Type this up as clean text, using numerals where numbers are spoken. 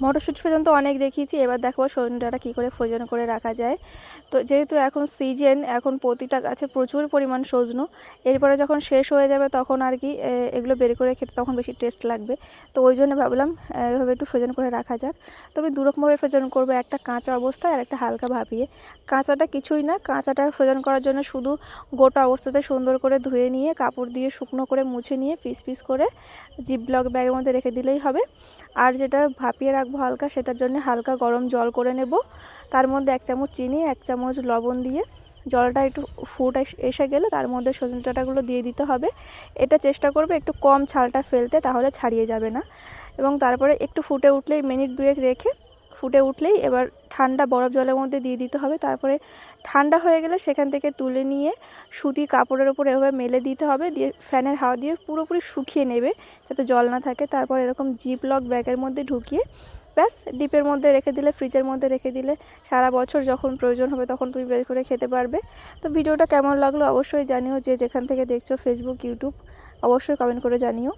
মটরশুঁটি ফ্রোজেন তো অনেক দেখিয়েছি, এবার দেখো সজনে ডাঁটা কী করে ফ্রোজেন করে রাখা যায়। তো যেহেতু এখন সিজন, এখন প্রতিটা গাছে প্রচুর পরিমাণ সজনো, এরপরে যখন শেষ হয়ে যাবে তখন আর কি এগুলো বের করে খেতে তখন বেশি টেস্ট লাগবে। তো ওই জন্য ভাবলাম এভাবে একটু ফ্রোজেন করে রাখা যাক। তবে দুরকমভাবে ফ্রোজেন করবো, একটা কাঁচা অবস্থায় আর একটা হালকা ভাপিয়ে। কাঁচাটা কিছুই না, কাঁচাটা ফ্রোজেন করার জন্য শুধু গোটা অবস্থাতে সুন্দর করে ধুয়ে নিয়ে কাপড় দিয়ে শুকনো করে মুছে নিয়ে পিস পিস করে জিপলক ব্যাগের মধ্যে রেখে দিলেই হবে। আর যেটা ভাপিয়ে রাখবো হালকা, সেটার জন্য হালকা গরম জল করে নেব, তার মধ্যে 1 চামচ চিনি 1 চামচ লবণ দিয়ে জলটা একটু ফুট এসে গেলে তার মধ্যে সজনে ডাঁটাগুলো দিয়ে দিতে হবে। এটা চেষ্টা করবে একটু কম ছালটা ফেলতে, তাহলে ছাড়িয়ে যাবে না। এবং তারপরে একটু ফুটে উঠলেই মিনিট 2 রেখে ফুটে উঠলেই এবার ঠান্ডা বরফ জলের মধ্যে দিয়ে দিতে হবে। তারপরে ঠান্ডা হয়ে গেলে সেখান থেকে তুলে নিয়ে সুতি কাপড়ের উপর এভাবে মেলে দিতে হবে, দিয়ে ফ্যানের হাওয়া দিয়ে পুরোপুরি শুকিয়ে নেবে যাতে জল না থাকে। তারপর এরকম জিপলক ব্যাগের মধ্যে ঢুকিয়ে ব্যাস ডিপের মধ্যে রেখে দিলে, ফ্রিজের মধ্যে রেখে দিলে সারা বছর যখন প্রয়োজন হবে তখন তুমি বের করে খেতে পারবে। তো ভিডিওটা কেমন লাগলো অবশ্যই জানিও, যে যেখান থেকে দেখছো, ফেসবুক, ইউটিউব, অবশ্যই কমেন্ট করে জানিও।